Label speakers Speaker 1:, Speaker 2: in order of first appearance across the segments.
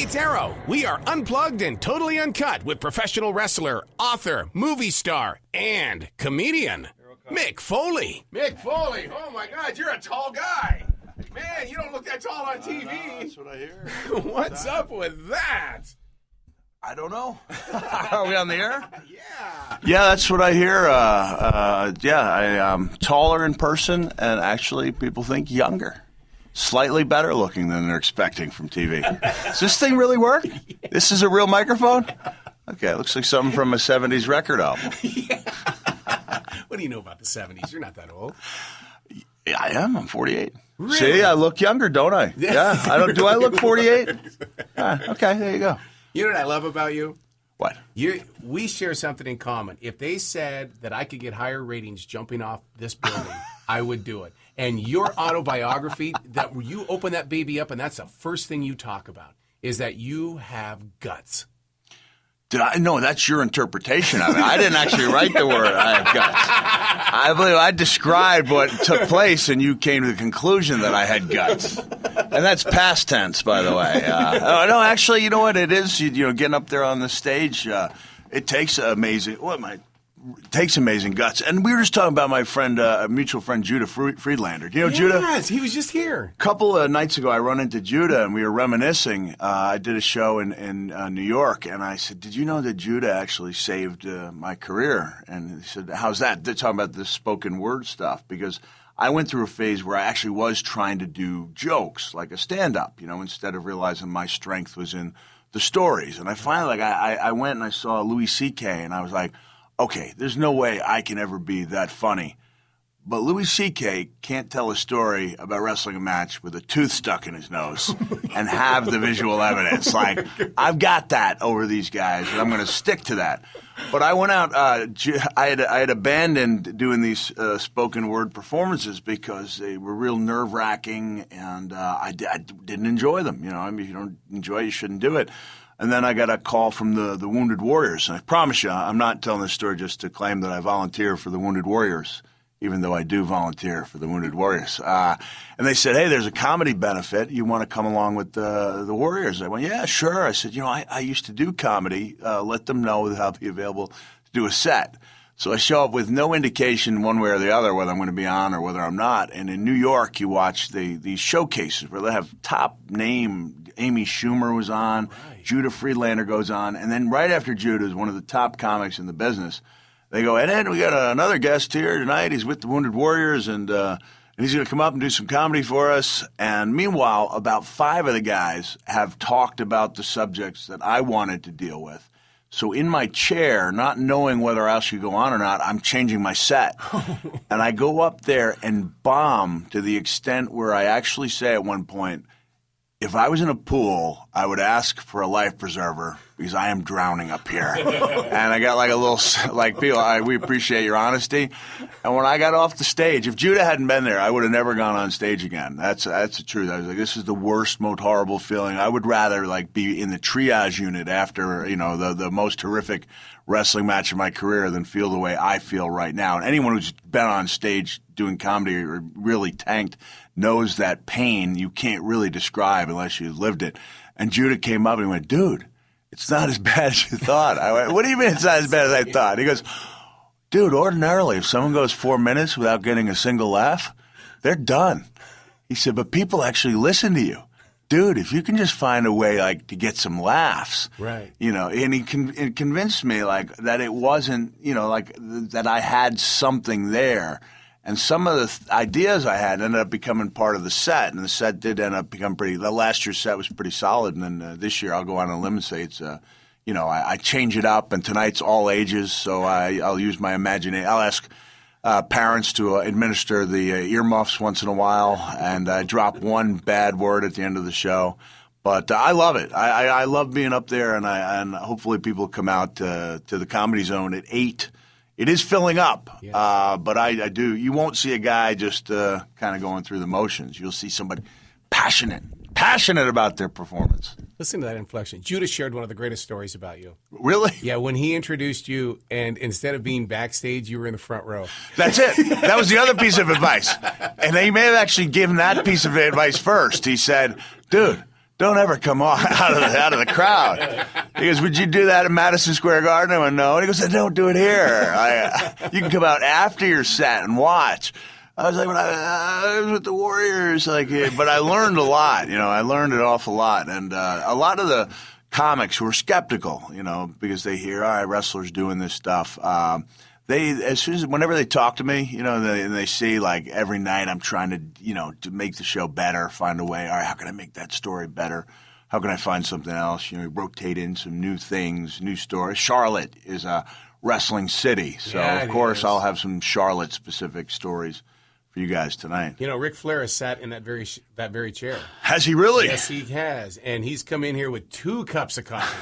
Speaker 1: It's Arrow. We are unplugged and totally uncut with professional wrestler, author, movie star, and comedian, Mick Foley.
Speaker 2: Mick Foley. Oh, my God, you're a tall guy. Man, you don't look that tall on TV.
Speaker 3: That's what I hear.
Speaker 2: What's up with that?
Speaker 3: I don't know. Are we on the air?
Speaker 2: Yeah.
Speaker 3: Yeah, that's what I hear. I am taller in person, and actually people think younger. Slightly better looking than they're expecting from TV. Does this thing really work? This is a real microphone? Okay, it looks like something from a 70s record album.
Speaker 1: Yeah. What do you know about the 70s? You're not that old.
Speaker 3: Yeah, I am. I'm 48.
Speaker 1: Really?
Speaker 3: See, I look younger, don't I? Yeah. I don't. Do I look 48? Okay, there you go.
Speaker 1: You know what I love about you?
Speaker 3: What?
Speaker 1: We share something in common. If they said that I could get higher ratings jumping off this building, I would do it. And your autobiography, that you open that baby up and that's the first thing you talk about, is that you have guts.
Speaker 3: Did I? No, that's your interpretation of it. I didn't actually write the word I have guts. I believe I described what took place, and you came to the conclusion that I had guts. And that's past tense, by the way. No, actually, you know what it is? You know, getting up there on the stage, it takes amazing. It takes amazing guts. And we were just talking about my friend, a mutual friend, Judah Friedlander. Do you know Judah?
Speaker 1: Yes, he was just here.
Speaker 3: A couple of nights ago, I run into Judah, and we were reminiscing. I did a show in New York, and I said, did you know that Judah actually saved my career? And he said, how's that? They're talking about the spoken word stuff, because I went through a phase where I actually was trying to do jokes, like a stand-up, you know, instead of realizing my strength was in the stories. And I finally, I went and I saw Louis C.K., and I was like, okay, there's no way I can ever be that funny. But Louis C.K. can't tell a story about wrestling a match with a tooth stuck in his nose and have the visual evidence. Like, I've got that over these guys, and I'm going to stick to that. But I went out, I had abandoned doing these spoken word performances because they were real nerve-wracking, and I didn't enjoy them. You know, I mean, if you don't enjoy it, you shouldn't do it. And then I got a call from the Wounded Warriors. And I promise you, I'm not telling this story just to claim that I volunteer for the Wounded Warriors, even though I do volunteer for the Wounded Warriors. And they said, hey, there's a comedy benefit. You want to come along with the Warriors? I went, yeah, sure. I said, you know, I used to do comedy. Let them know that I'll be available to do a set. So I show up with no indication one way or the other whether I'm going to be on or whether I'm not. And in New York, you watch these showcases where they have top name. Amy Schumer was on. Right. Judah Friedlander goes on. And then right after Judah is one of the top comics in the business. They go, and then we got another guest here tonight. He's with the Wounded Warriors, and he's going to come up and do some comedy for us. And meanwhile, about 5 of the guys have talked about the subjects that I wanted to deal with. So in my chair, not knowing whether I should go on or not, I'm changing my set. And I go up there and bomb to the extent where I actually say at one point, if I was in a pool, I would ask for a life preserver because I am drowning up here. And I got like a little, like, people, we appreciate your honesty. And when I got off the stage, if Judah hadn't been there, I would have never gone on stage again. That's the truth. I was like, this is the worst, most horrible feeling. I would rather like be in the triage unit after, you know, the most horrific wrestling match of my career than feel the way I feel right now. And anyone who's been on stage doing comedy or really tanked knows that pain you can't really describe unless you lived it. And Judah came up and he went, dude, it's not as bad as you thought. I went, what do you mean it's not as bad as I thought? He goes, dude, ordinarily if someone goes 4 minutes without getting a single laugh, they're done. He said, but people actually listen to you. Dude, if you can just find a way like to get some laughs,
Speaker 1: right?
Speaker 3: You know, and he convinced me like that it wasn't, you know, like that I had something there, and some of the ideas I had ended up becoming part of the set, and the set did end up becoming pretty. The last year's set was pretty solid, and then this year I'll go on a limb and say it's you know, I change it up, and tonight's all ages, so I'll use my imagination. I'll ask parents to administer the earmuffs once in a while and drop one bad word at the end of the show. But I love it. I love being up there, and hopefully people come out to the Comedy Zone at 8. It is filling up, yeah. But I do. You won't see a guy just kind of going through the motions. You'll see somebody passionate about their performance.
Speaker 1: Listen to that inflection. Judah shared one of the greatest stories about you.
Speaker 3: Really?
Speaker 1: Yeah, when he introduced you, and instead of being backstage, you were in the front row.
Speaker 3: That's it. That was the other piece of advice. And he may have actually given that piece of advice first. He said, dude, don't ever come out of the crowd. He goes, would you do that at Madison Square Garden? I went, no. And he goes, I don't do it here. You can come out after your set and watch. I was like, when I was with the Warriors, but I learned a lot. I learned an awful lot, and a lot of the comics were skeptical, because they hear, all right, wrestlers doing this stuff. Whenever they talk to me, and they see like every night I'm trying to make the show better, find a way. All right, how can I make that story better? How can I find something else? Rotate in some new things, new stories. Charlotte is a wrestling city, so of course I'll have some Charlotte specific stories for you guys tonight.
Speaker 1: Ric Flair has sat in that very chair.
Speaker 3: Has he really?
Speaker 1: Yes, he has, and he's come in here with 2 cups of coffee.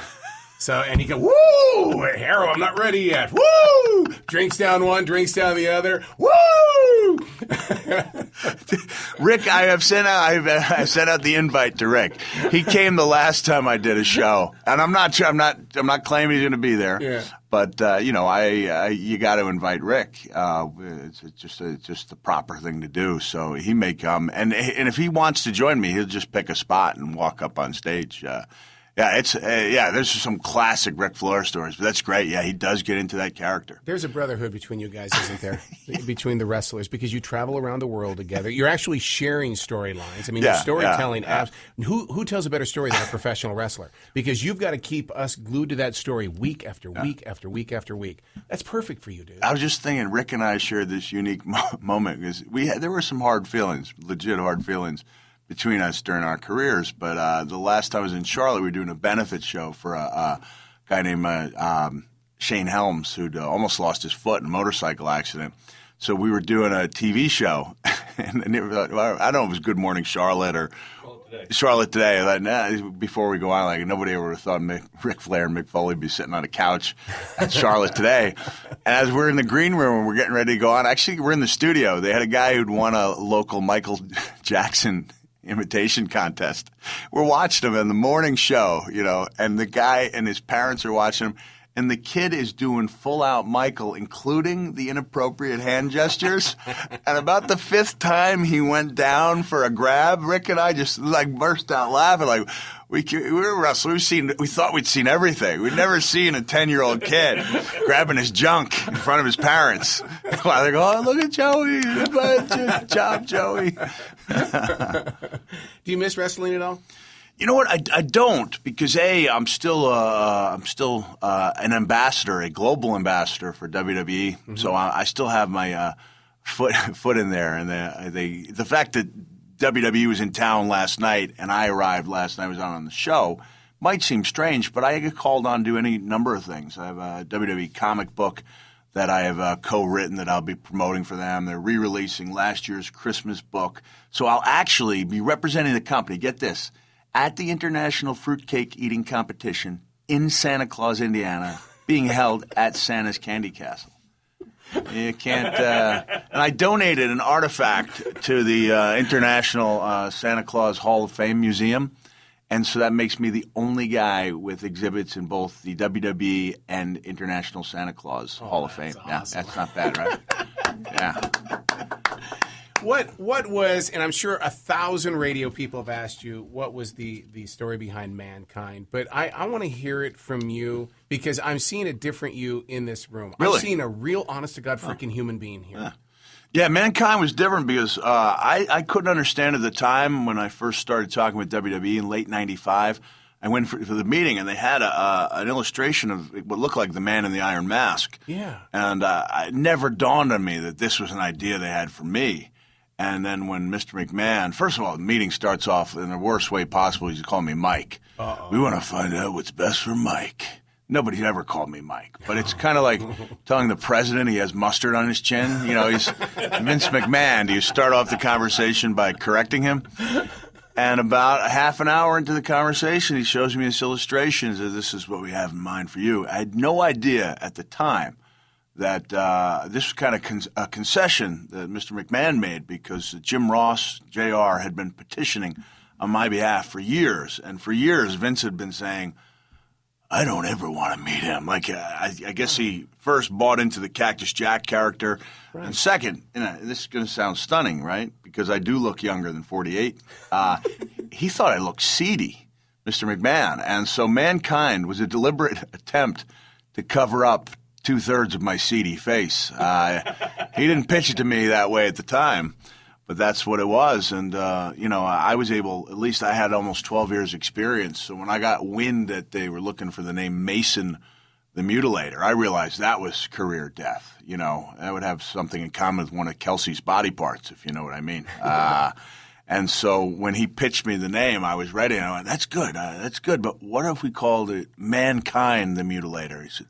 Speaker 1: So, and he goes, woo! Harold, I'm not ready yet. Woo! Drinks down one, drinks down the other. Woo!
Speaker 3: Rick, I sent out the invite to Rick. He came the last time I did a show, and I'm not claiming he's going to be there.
Speaker 1: Yeah.
Speaker 3: But you got to invite Rick. It's just the proper thing to do. So he may come, and if he wants to join me, he'll just pick a spot and walk up on stage. There's some classic Ric Flair stories, but that's great. Yeah, he does get into that character.
Speaker 1: There's a brotherhood between you guys, isn't there? Between the wrestlers, because you travel around the world together. You're actually sharing storylines. I mean, your storytelling. Who tells a better story than a professional wrestler? Because you've got to keep us glued to that story week after week after week after week. That's perfect for you, dude.
Speaker 3: I was just thinking, Rick and I shared this unique moment because there were some hard feelings, legit hard feelings, between us during our careers. But the last time I was in Charlotte, we were doing a benefit show for a guy named Shane Helms, who'd almost lost his foot in a motorcycle accident. So we were doing a TV show, and I don't know if it was Good Morning Charlotte or Charlotte Today. I thought, before we go on, nobody ever would have thought Ric Flair and Mick Foley would be sitting on a couch at Charlotte Today. And as we're in the green room and we're getting ready to go on, actually we're in the studio. They had a guy who'd won a local Michael Jackson imitation contest. We're watching him in the morning show, and the guy and his parents are watching him, and the kid is doing full-out Michael, including the inappropriate hand gestures. And about the 5th time he went down for a grab, Rick and I just burst out laughing. We were wrestlers. We thought we'd seen everything. We'd never seen a 10-year-old kid grabbing his junk in front of his parents. While they go, oh, look at Joey. Good job, Joey.
Speaker 1: Do you miss wrestling at all?
Speaker 3: You know what? I don't, because I'm still an ambassador, a global ambassador for WWE. Mm-hmm. So I still have my foot in there, and the fact that WWE was in town last night and I arrived last night, I was on the show, might seem strange, but I get called on to do any number of things. I have a WWE comic book that I have co-written that I'll be promoting for them. They're re-releasing last year's Christmas book. So I'll actually be representing the company. Get this. At the International Fruitcake Eating Competition in Santa Claus, Indiana, being held at Santa's Candy Castle. You can't. And I donated an artifact to the International Santa Claus Hall of Fame Museum, and so that makes me the only guy with exhibits in both the WWE and International Santa Claus Hall of Fame.
Speaker 1: Awesome.
Speaker 3: Yeah, that's not bad, right? Yeah.
Speaker 1: What was, and I'm sure 1,000 radio people have asked you, what was the story behind Mankind? But I want to hear it from you, because I'm seeing a different you in this room.
Speaker 3: Really?
Speaker 1: I'm seeing a real, honest-to-God freaking human being here.
Speaker 3: Yeah, Mankind was different because I couldn't understand at the time when I first started talking with WWE in late '95. I went for the meeting, and they had an illustration of what looked like the Man in the Iron Mask.
Speaker 1: Yeah.
Speaker 3: And it never dawned on me that this was an idea they had for me. And then when Mr. McMahon, first of all, the meeting starts off in the worst way possible. He's calling me Mike.
Speaker 1: Uh-oh.
Speaker 3: We want to find out what's best for Mike. Nobody ever called me Mike. But it's kind of like telling the president he has mustard on his chin. He's Vince McMahon. Do you start off the conversation by correcting him? And about a half an hour into the conversation, he shows me this illustration and says, this is what we have in mind for you. I had no idea at the time that this was kind of a concession that Mr. McMahon made, because Jim Ross, JR, had been petitioning on my behalf for years. And for years, Vince had been saying, I don't ever want to meet him. I guess he first bought into the Cactus Jack character. Right. And second, this is going to sound stunning, right? Because I do look younger than 48. He thought I looked seedy. Mr. McMahon. And so Mankind was a deliberate attempt to cover up 2/3 of my seedy face. He didn't pitch it to me that way at the time, but that's what it was. And, I was able, at least I had almost 12 years experience. So when I got wind that they were looking for the name Mason the Mutilator, I realized that was career death. I would have something in common with one of Kelsey's body parts, if you know what I mean. And so when he pitched me the name, I was ready. And I went, that's good. But what if we called it Mankind the Mutilator? He said,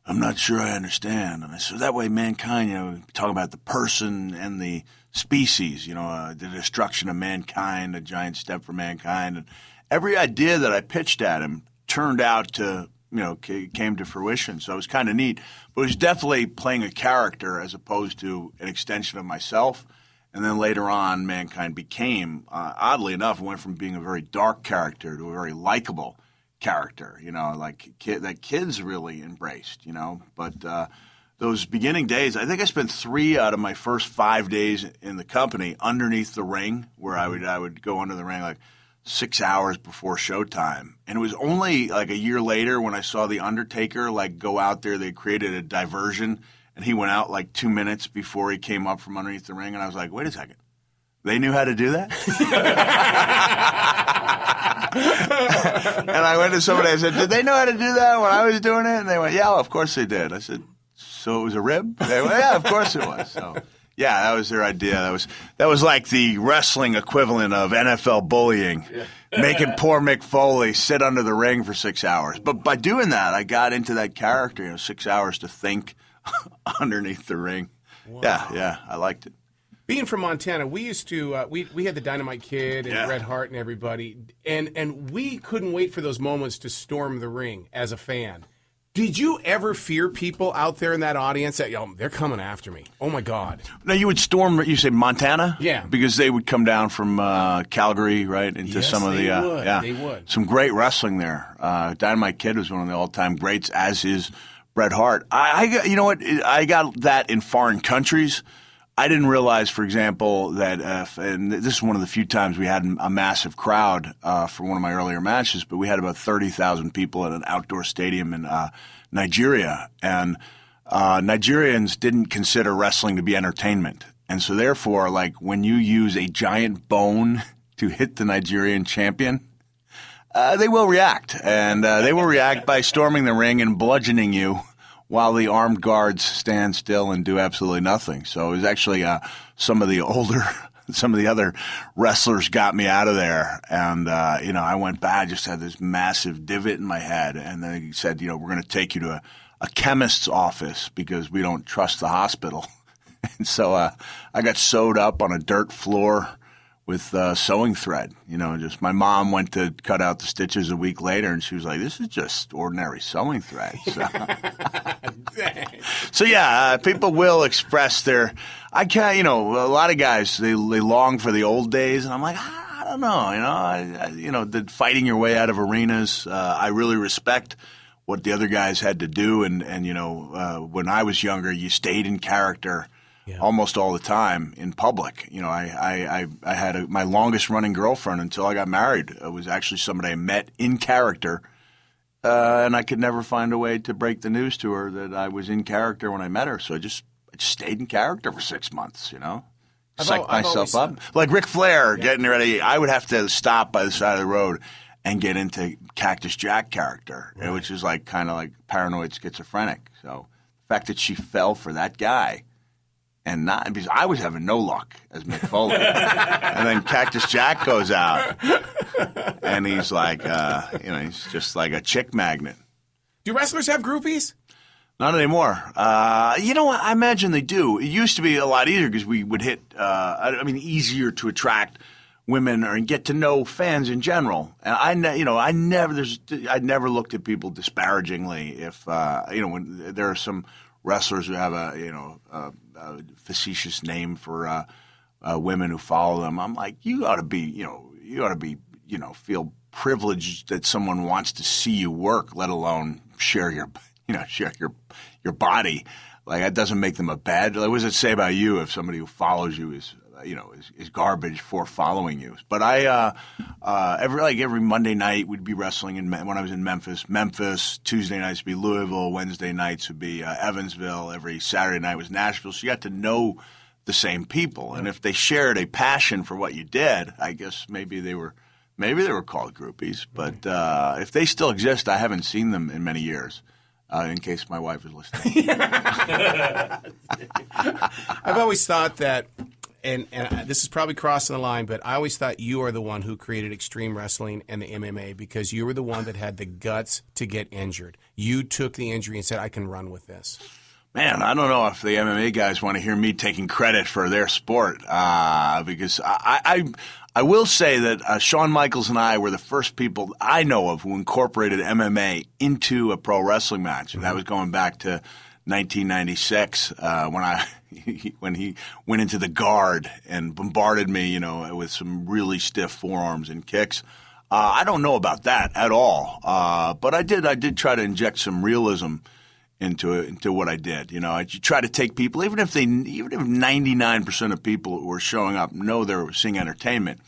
Speaker 3: I'm not sure I understand. And I said, that way Mankind, we talk about the person and the species, the destruction of mankind, a giant step for mankind. And every idea that I pitched at him turned out to, came to fruition. So it was kind of neat. But it was definitely playing a character as opposed to an extension of myself. And then later on, Mankind became, oddly enough, went from being a very dark character to a very likable character, that kids really embraced, But those beginning days, I think I spent 3 out of my first 5 days in the company underneath the ring, where I would go under the ring like 6 hours before showtime. And it was only like a year later when I saw The Undertaker go out there. They created a diversion, and he went out like 2 minutes before he came up from underneath the ring. And I was like, wait a second. They knew how to do that? And I went to somebody, I said, did they know how to do that when I was doing it? And they went, yeah, well, of course they did. I said, so it was a rib? They went, yeah, of course it was. So, yeah, that was their idea. That was like the wrestling equivalent of NFL bullying, making poor Mick Foley sit under the ring for 6 hours. But by doing that, I got into that character, 6 hours to think underneath the ring. Wow. Yeah, I liked it.
Speaker 1: Being from Montana, we used to we had the Dynamite Kid and Bret Hart and everybody, and we couldn't wait for those moments to storm the ring as a fan. Did you ever fear people out there in that audience that, they're coming after me? Oh, my God.
Speaker 3: Now, you would storm, you say Montana?
Speaker 1: Yeah.
Speaker 3: Because they would come down from Calgary, right, into some of the
Speaker 1: they would.
Speaker 3: Some great wrestling there. Dynamite Kid was one of the all-time greats, as is Bret Hart. I got that in foreign countries. I didn't realize, for example, that and this is one of the few times we had a massive crowd for one of my earlier matches, but we had about 30,000 people at an outdoor stadium in Nigeria. And Nigerians didn't consider wrestling to be entertainment. And so therefore, when you use a giant bone to hit the Nigerian champion, they will react. And they will react by storming the ring and bludgeoning you while the armed guards stand still and do absolutely nothing. So it was actually some of the other wrestlers got me out of there. And, I went back, I just had this massive divot in my head. And then he said, we're going to take you to a chemist's office because we don't trust the hospital. And so I got sewed up on a dirt floor with sewing thread. Just my mom went to cut out the stitches a week later, and she was like, this is just ordinary sewing thread. So people will express their – I can't – a lot of guys, they long for the old days, and I'm like, I don't know. The fighting your way out of arenas, I really respect what the other guys had to do. And when I was younger, you stayed in character – almost all the time in public. I had my longest running girlfriend until I got married. It was actually somebody I met in character, and I could never find a way to break the news to her that I was in character when I met her. So I just stayed in character for 6 months, psyched myself up. Like Ric Flair getting ready, I would have to stop by the side of the road and get into Cactus Jack character, which is kind of like paranoid schizophrenic. So the fact that she fell for that guy, and not because I was having no luck as Mick Foley. And then Cactus Jack goes out, and he's he's just like a chick magnet.
Speaker 1: Do wrestlers have groupies?
Speaker 3: Not anymore. I imagine they do. It used to be a lot easier because we would hit, easier to attract women and get to know fans in general. And I never looked at people disparagingly if, when there are some wrestlers who have a facetious name for women who follow them. I'm like, you ought to be feel privileged that someone wants to see you work, let alone share your body. Like, that doesn't make them a bad. What does it say about you if somebody who follows you is is garbage for following you. But I every Monday night we'd be wrestling when I was in Memphis. Tuesday nights would be Louisville. Wednesday nights would be Evansville. Every Saturday night was Nashville. So you got to know the same people, and if they shared a passion for what you did, I guess maybe they were called groupies. But if they still exist, I haven't seen them in many years. In case my wife is listening.
Speaker 1: I've always thought that, and this is probably crossing the line, but I always thought you are the one who created extreme wrestling and the MMA because you were the one that had the guts to get injured. You took the injury and said, I can run with this.
Speaker 3: Man, I don't know if the MMA guys want to hear me taking credit for their sport because I will say that Shawn Michaels and I were the first people I know of who incorporated MMA into a pro wrestling match, and that was going back to 1996 when he went into the guard and bombarded me, with some really stiff forearms and kicks. I don't know about that at all, but I did try to inject some realism into what I did. You try to take people, even if 99% of people who are showing up know they're seeing entertainment,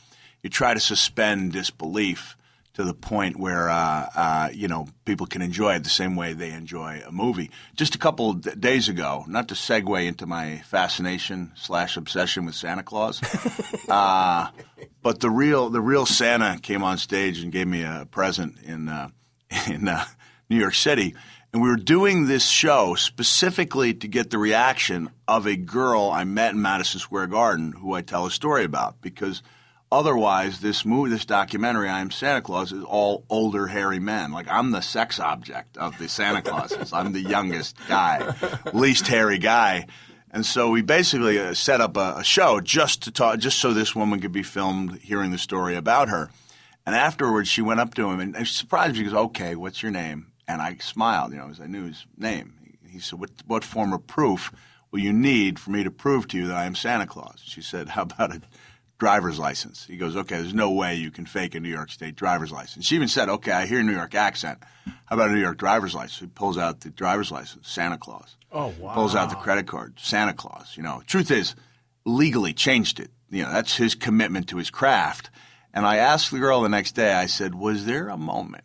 Speaker 3: you try to suspend disbelief to the point where people can enjoy it the same way they enjoy a movie. Just a couple of days ago, not to segue into my fascination / obsession with Santa Claus, but the real Santa came on stage and gave me a present in New York City. And we were doing this show specifically to get the reaction of a girl I met in Madison Square Garden who I tell a story about, because otherwise this documentary, I Am Santa Claus, is all older, hairy men. Like, I'm the sex object of the Santa Clauses. I'm the youngest guy, least hairy guy. And so we basically set up a show just so this woman could be filmed hearing the story about her. And afterwards she went up to him and I was surprised. She goes, okay, what's your name? And I smiled, as I knew his name. He said, what form of proof will you need for me to prove to you that I am Santa Claus? She said, how about a driver's license? He goes, okay, there's no way you can fake a New York State driver's license. She even said, okay, I hear a New York accent. How about a New York driver's license? He pulls out the driver's license, Santa Claus.
Speaker 1: Oh, wow.
Speaker 3: Pulls out the credit card, Santa Claus. Truth is, legally changed it. That's his commitment to his craft. And I asked the girl the next day, I said, was there a moment,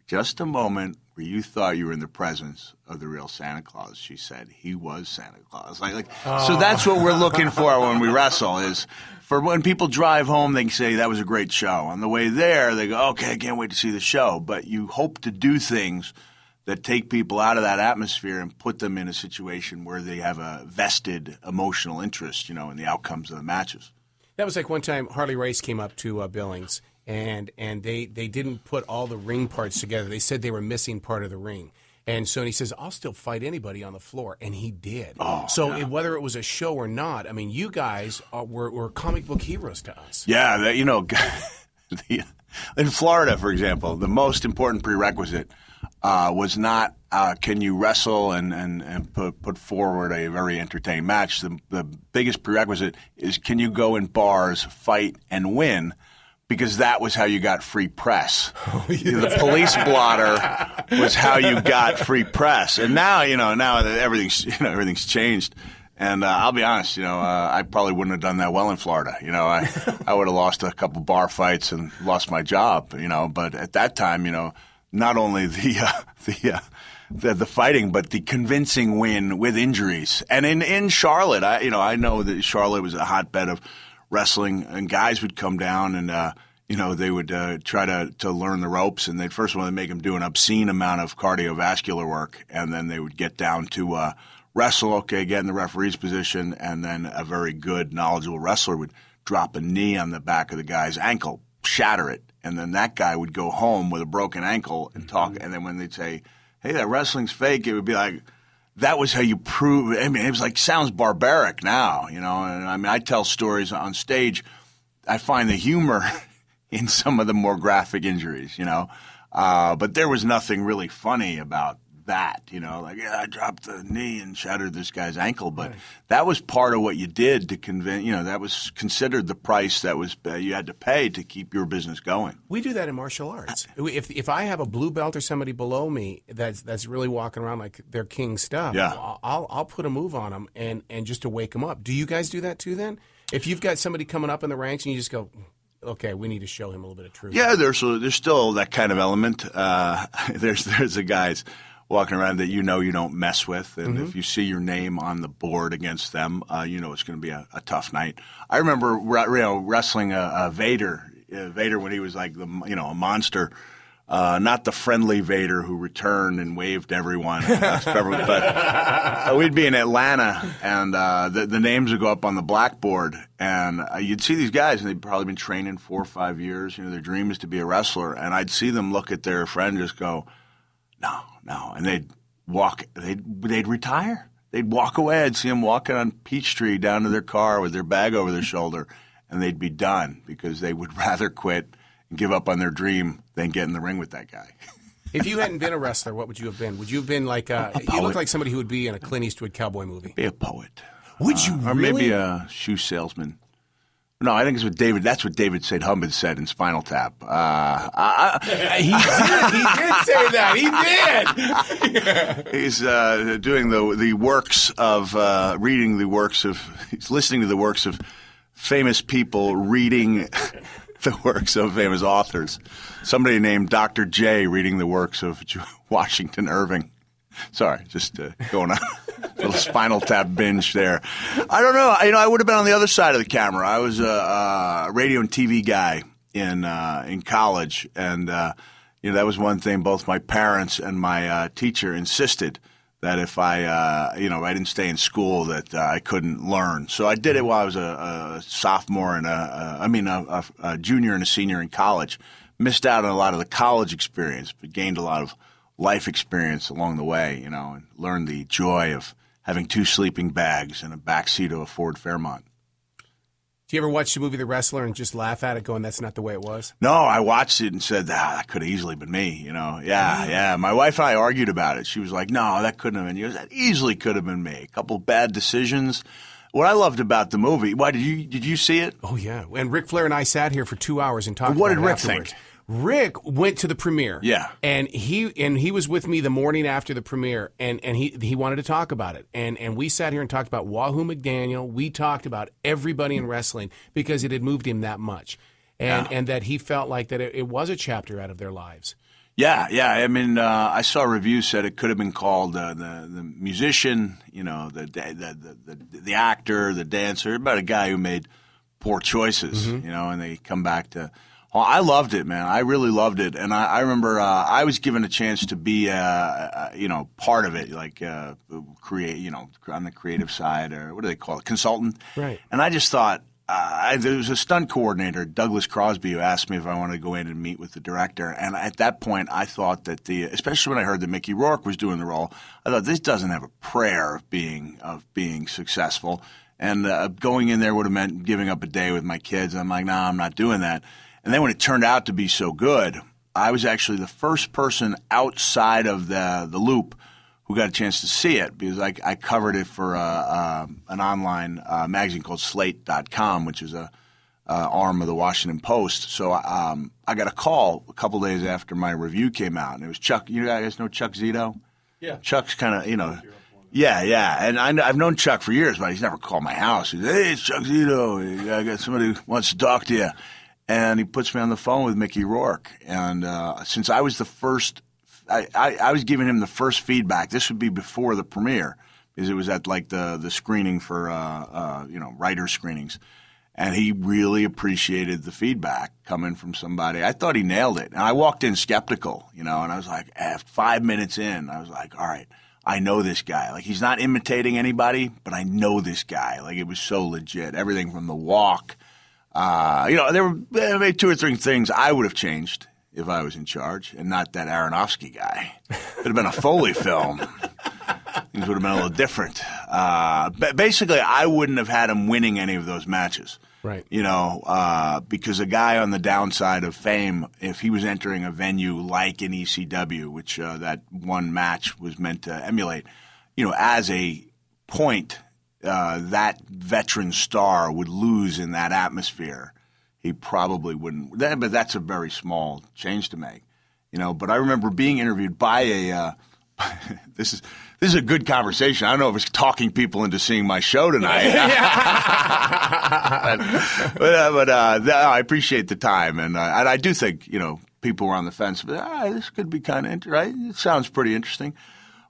Speaker 3: just a moment, where you thought you were in the presence of the real Santa Claus? She said, he was Santa Claus. So that's what we're looking for when we wrestle, is for when people drive home, they can say, that was a great show. On the way there, they go, okay, I can't wait to see the show. But you hope to do things that take people out of that atmosphere and put them in a situation where they have a vested emotional interest, in the outcomes of the matches.
Speaker 1: That was like one time Harley Race came up to Billings. And they didn't put all the ring parts together. They said they were missing part of the ring. And so he says, I'll still fight anybody on the floor. And he did. Whether it was a show or not, I mean, you guys were comic book heroes to us.
Speaker 3: Yeah, in Florida, for example, the most important prerequisite was not can you wrestle and put forward a very entertaining match. The biggest prerequisite is, can you go in bars, fight, and win? Because that was how you got free press. The police blotter was how you got free press. And now, now that everything's changed. And I'll be honest, I probably wouldn't have done that well in Florida. I would have lost a couple bar fights and lost my job. But at that time, not only the fighting, but the convincing win with injuries. And in Charlotte, I know that Charlotte was a hotbed of wrestling, and guys would come down and they would try to learn the ropes, and they'd first want to make them do an obscene amount of cardiovascular work, and then they would get down to wrestle, get in the referee's position, and then a very good, knowledgeable wrestler would drop a knee on the back of the guy's ankle, shatter it, and then that guy would go home with a broken ankle and talk, and then when they'd say, hey, that wrestling's fake, it would be like, that was how you prove. I mean, it was like, sounds barbaric now, And I mean, I tell stories on stage. I find the humor in some of the more graphic injuries, But there was nothing really funny about that, I dropped the knee and shattered this guy's ankle. But that was part of what you did to convince, that was considered the price that was you had to pay to keep your business going.
Speaker 1: We do that in martial arts. If I have a blue belt or somebody below me that's really walking around like they're king stuff, I'll put a move on them and just to wake them up. Do you guys do that too then? If you've got somebody coming up in the ranks and you just go, okay, we need to show him a little bit of truth.
Speaker 3: Yeah, there's still that kind of element. There's the guys walking around that you don't mess with, and if you see your name on the board against them, you know it's going to be a tough night. I remember wrestling a Vader when he was like a monster. Not the friendly Vader who returned and waved everyone. But we'd be in Atlanta, and the names would go up on the blackboard, and you'd see these guys, and they'd probably been training 4 or 5 years. You know, their dream is to be a wrestler, and I'd see them look at their friend and just go, no, and they'd retire. They'd walk away. I'd see them walking on Peachtree down to their car with their bag over their shoulder, and they'd be done because they would rather quit and give up on their dream than get in the ring with that guy.
Speaker 1: If you hadn't been a wrestler, what would you have been? Would you have been like you look like somebody who would be in a Clint Eastwood cowboy movie?
Speaker 3: Be a poet.
Speaker 1: Would you
Speaker 3: or
Speaker 1: really?
Speaker 3: Maybe a shoe salesman. No, I think it's what David. That's what David St. Hubbard said in Spinal Tap.
Speaker 1: He did say that. He did.
Speaker 3: He's doing the works of reading the works of. He's listening to the works of famous people reading the works of famous authors. Somebody named Dr. J reading the works of Washington Irving. Sorry, just going on a little Spinal Tap binge there. I don't know. I would have been on the other side of the camera. I was a radio and TV guy in college, and that was one thing. Both my parents and my teacher insisted that if I didn't stay in school, that I couldn't learn. So I did it while I was a sophomore and a junior and a senior in college. Missed out on a lot of the college experience, but gained a lot of life experience along the way, and learned the joy of having 2 sleeping bags in a backseat of a Ford Fairmont.
Speaker 1: Do you ever watch the movie The Wrestler and just laugh at it going, that's not the way it was?
Speaker 3: No, I watched it and said, that could have easily been me, Yeah. My wife and I argued about it. She was like, no, that couldn't have been you. That easily could have been me. A couple bad decisions. What I loved about the movie, why did you see it?
Speaker 1: Oh, yeah. And Ric Flair and I sat here for 2 hours and talked about it.
Speaker 3: What did Rick
Speaker 1: afterwards.
Speaker 3: think?
Speaker 1: Rick went to the premiere.
Speaker 3: Yeah.
Speaker 1: And he was with me the morning after the premiere, and he wanted to talk about it. And we sat here and talked about Wahoo McDaniel. We talked about everybody in wrestling because it had moved him that much. And that he felt like that it was a chapter out of their lives.
Speaker 3: Yeah. I mean, I saw reviews said it could have been called the musician, the actor, the dancer, about a guy who made poor choices, and they come back to. Well, I loved it, man. I really loved it, and I remember I was given a chance to be, part of it, like create, on the creative side, or what do they call it, consultant.
Speaker 1: Right.
Speaker 3: And I just thought there was a stunt coordinator, Douglas Crosby, who asked me if I wanted to go in and meet with the director, and at that point, I thought that especially when I heard that Mickey Rourke was doing the role, I thought this doesn't have a prayer of being successful, and going in there would have meant giving up a day with my kids. I'm like, nah, I'm not doing that. And then when it turned out to be so good, I was actually the first person outside of the loop who got a chance to see it because I covered it for an online magazine called Slate.com, which is a arm of the Washington Post. So I got a call a couple days after my review came out, and it was Chuck. You guys know Chuck Zito? Yeah. Chuck's kind of, Yeah. And I've known Chuck for years, but he's never called my house. He's, hey, it's Chuck Zito. I got somebody who wants to talk to you. And he puts me on the phone with Mickey Rourke. And since I was the first, I was giving him the first feedback. This would be before the premiere because it was at like the screening for, writer screenings. And he really appreciated the feedback coming from somebody. I thought he nailed it. And I walked in skeptical, and I was like, 5 minutes in, I was like, all right, I know this guy. Like, he's not imitating anybody, but I know this guy. Like, it was so legit. Everything from the walk. There were maybe 2 or 3 things I would have changed if I was in charge, and not that Aronofsky guy. It would have been a Foley film. Things would have been a little different. Basically, I wouldn't have had him winning any of those matches.
Speaker 1: Right.
Speaker 3: Because a guy on the downside of fame, if he was entering a venue like an ECW, which that one match was meant to emulate, as a point – that veteran star would lose in that atmosphere. He probably wouldn't. But that's a very small change to make, But I remember being interviewed by a. This is a good conversation. I don't know if it's talking people into seeing my show tonight. I appreciate the time, and I do think people were on the fence. But this could be kind of interesting, right? It sounds pretty interesting.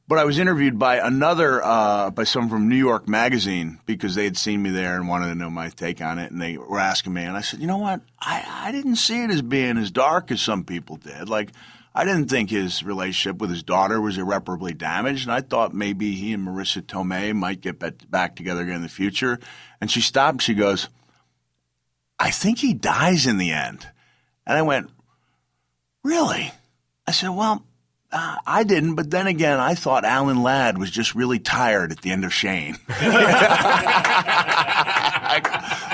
Speaker 3: But I was interviewed by by someone from New York Magazine because they had seen me there and wanted to know my take on it, and they were asking me, and I said, you know what? I didn't see it as being as dark as some people did. Like, I didn't think his relationship with his daughter was irreparably damaged, and I thought maybe he and Marissa Tomei might get back together again in the future. And she stopped and she goes, I think he dies in the end. And I went, really? I said, well, I didn't, but then again, I thought Alan Ladd was just really tired at the end of Shane.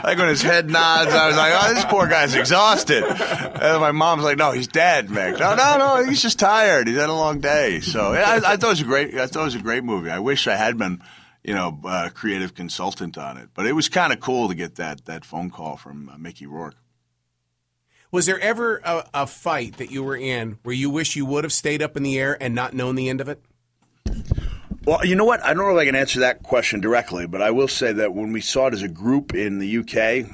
Speaker 3: Like when his head nods, I was like, oh, this poor guy's exhausted. And my mom's like, no, he's dead, Mick. No, he's just tired. He's had a long day. So yeah, I thought it was a great. I thought it was a great movie. I wish I had been, a creative consultant on it. But it was kind of cool to get that phone call from Mickey Rourke.
Speaker 1: Was there ever a fight that you were in where you wish you would have stayed up in the air and not known the end of it?
Speaker 3: Well, you know what? I don't know if I can answer that question directly, but I will say that when we saw it as a group in the UK,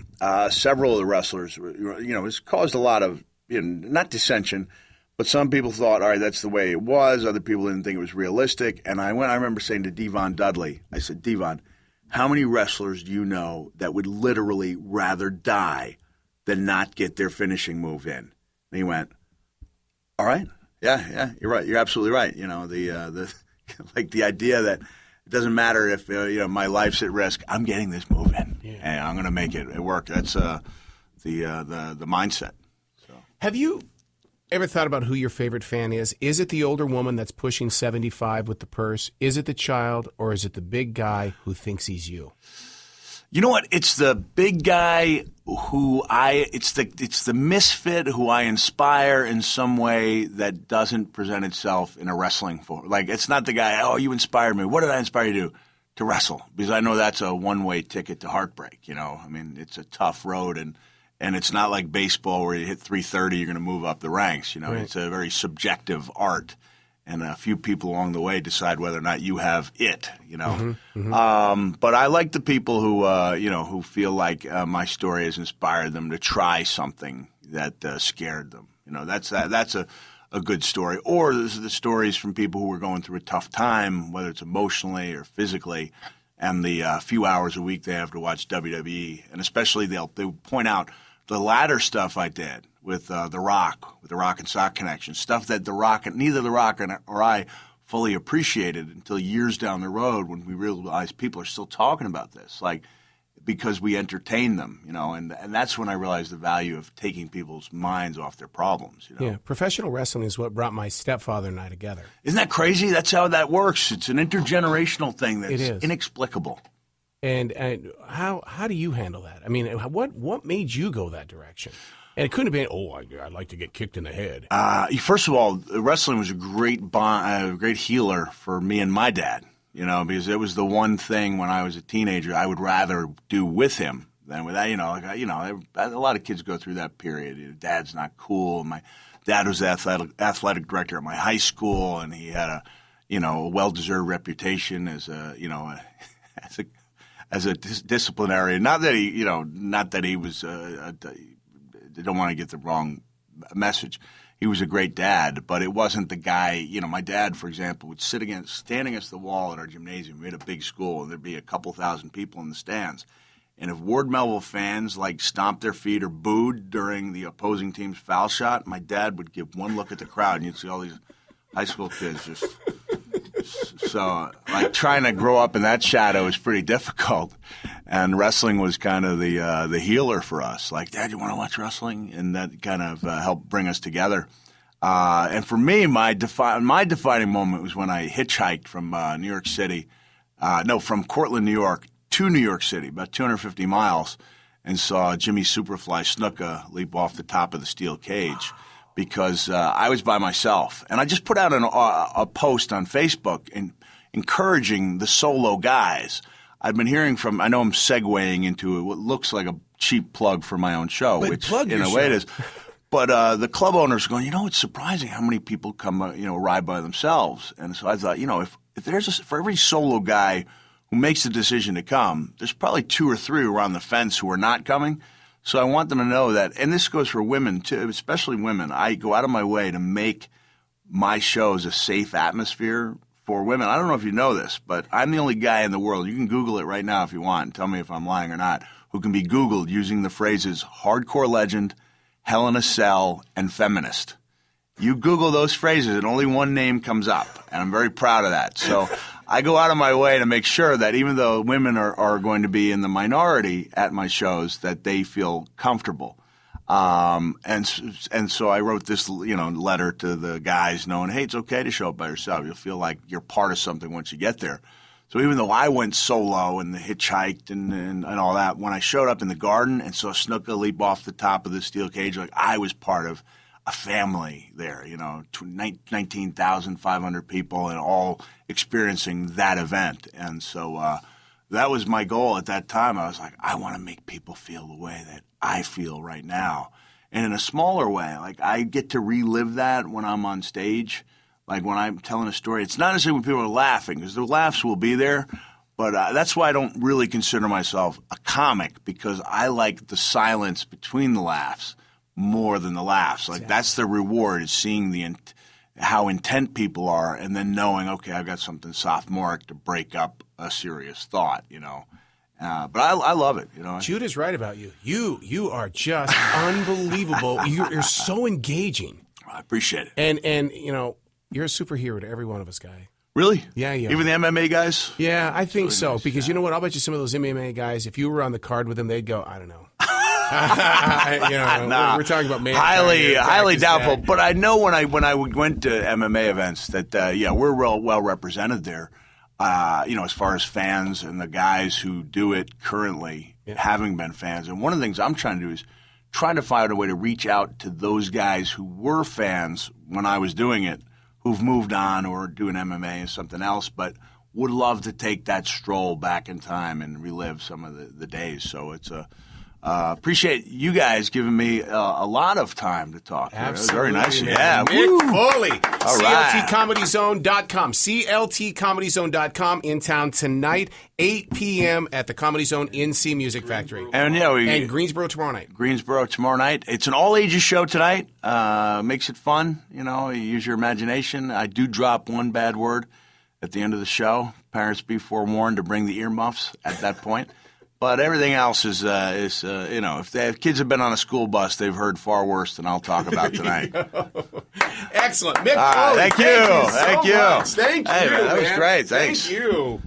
Speaker 3: several of the wrestlers, it's caused a lot of, not dissension, but some people thought, all right, that's the way it was. Other people didn't think it was realistic. And I remember saying to Devon Dudley, I said, Devon, how many wrestlers do you know that would literally rather die than not get their finishing move in? And he went, all right. Yeah, you're right. You're absolutely right. The like the idea that it doesn't matter if my life's at risk. I'm getting this move in, and I'm going to make it work. That's the mindset. So.
Speaker 1: Have you ever thought about who your favorite fan is? Is it the older woman that's pushing 75 with the purse? Is it the child, or is it the big guy who thinks he's you?
Speaker 3: You know what? It's the big guy it's the misfit who I inspire in some way that doesn't present itself in a wrestling form. Like, it's not the guy, oh, you inspired me. What did I inspire you to do? To wrestle. Because I know that's a one-way ticket to heartbreak, I mean, it's a tough road, and it's not like baseball where you hit 330, you're going to move up the ranks, Right. It's a very subjective art. And a few people along the way decide whether or not you have it, But I like the people who feel like my story has inspired them to try something that scared them. That's a good story. Or there's the stories from people who are going through a tough time, whether it's emotionally or physically, and the few hours a week they have to watch WWE. And especially they point out the ladder stuff I did with The Rock and Sock Connection, stuff that neither The Rock or I fully appreciated until years down the road when we realized people are still talking about this, like, because we entertain them, and that's when I realized the value of taking people's minds off their problems.
Speaker 1: Yeah, professional wrestling is what brought my stepfather and I together.
Speaker 3: Isn't that crazy? That's how that works. It's an intergenerational thing that's inexplicable.
Speaker 1: And how do you handle that? I mean, what made you go that direction? And it couldn't have been, I'd like to get kicked in the head.
Speaker 3: First of all, wrestling was a great great healer for me and my dad, because it was the one thing when I was a teenager I would rather do with him than with that. A lot of kids go through that period. Dad's not cool. My dad was the athletic director at my high school, and he had a well-deserved reputation as a disciplinarian. Not that he was. I don't want to get the wrong message. He was a great dad, but it wasn't the guy. My dad, for example, would stand against the wall at our gymnasium. We had a big school, and there'd be a couple thousand people in the stands. And if Ward Melville fans stomped their feet or booed during the opposing team's foul shot, my dad would give one look at the crowd, and you'd see all these high school kids just. So, trying to grow up in that shadow is pretty difficult, and wrestling was kind of the healer for us. Like, Dad, you want to watch wrestling? And that kind of helped bring us together. And for me, my defining moment was when I hitchhiked from from Cortland, New York to New York City, about 250 miles, and saw Jimmy Superfly Snuka leap off the top of the steel cage. Because I was by myself. And I just put out a post on Facebook encouraging the solo guys. I've been hearing I know I'm segueing into what looks like a cheap plug for my own show,
Speaker 1: but
Speaker 3: which in a way it is. But the club owners are going, it's surprising how many people come, ride by themselves. And so I thought, if there's for every solo guy who makes the decision to come, there's probably 2 or 3 who are on the fence who are not coming. So I want them to know that, and this goes for women too, especially women. I go out of my way to make my shows a safe atmosphere for women. I don't know if you know this, but I'm the only guy in the world, you can Google it right now if you want and tell me if I'm lying or not, who can be Googled using the phrases hardcore legend, Hell in a Cell, and feminist. You Google those phrases and only one name comes up, and I'm very proud of that. So I go out of my way to make sure that even though women are going to be in the minority at my shows, that they feel comfortable. And so I wrote this, letter to the guys knowing, hey, it's okay to show up by yourself. You'll feel like you're part of something once you get there. So even though I went solo and hitchhiked and all that, when I showed up in the garden and saw Snuka leap off the top of the steel cage, like I was part of a family there, 19,500 people and all experiencing that event. And so that was my goal at that time. I was like, I want to make people feel the way that I feel right now. And in a smaller way, like I get to relive that when I'm on stage. Like when I'm telling a story, it's not necessarily when people are laughing, because the laughs will be there. But that's why I don't really consider myself a comic, because I like the silence between the laughs more than the laughs. Like that's the reward, is seeing how intent people are, and then knowing, okay, I've got something sophomoric to break up a serious thought, But I love it,
Speaker 1: Judah's right about you. You are just unbelievable. You're so engaging.
Speaker 3: I appreciate it.
Speaker 1: And you're a superhero to every one of us, Guy.
Speaker 3: Really?
Speaker 1: Yeah.
Speaker 3: Even the MMA guys?
Speaker 1: Yeah, I think so.
Speaker 3: Nice,
Speaker 1: because you know what? I'll bet you some of those MMA guys, if you were on the card with them, they'd go, I don't know.
Speaker 3: Nah,
Speaker 1: we're talking about
Speaker 3: highly doubtful. But I know when I went to MMA events that we're well represented there. As far as fans and the guys who do it currently, having been fans. And one of the things I'm trying to do is trying to find a way to reach out to those guys who were fans when I was doing it, who've moved on or doing MMA and something else, but would love to take that stroll back in time and relive some of the days. So it's appreciate you guys giving me a lot of time to talk.
Speaker 1: Absolutely,
Speaker 3: very nice.
Speaker 1: Man.
Speaker 3: Yeah.
Speaker 1: Mick Foley,
Speaker 3: All right.
Speaker 1: CLTComedyZone.com. CLTComedyZone.com, in town tonight, 8 p.m. at the Comedy Zone in C Music Factory.
Speaker 3: And
Speaker 1: Greensboro tomorrow night.
Speaker 3: Greensboro tomorrow night. It's an all-ages show tonight. Makes it fun. You use your imagination. I do drop one bad word at the end of the show. Parents, be forewarned to bring the earmuffs at that point. But everything else is if kids have been on a school bus, they've heard far worse than I'll talk about tonight.
Speaker 1: Excellent. Mick Foley,
Speaker 3: thank you.
Speaker 1: Thank you.
Speaker 3: Hey, man, that was great. Thanks.
Speaker 1: Thank you.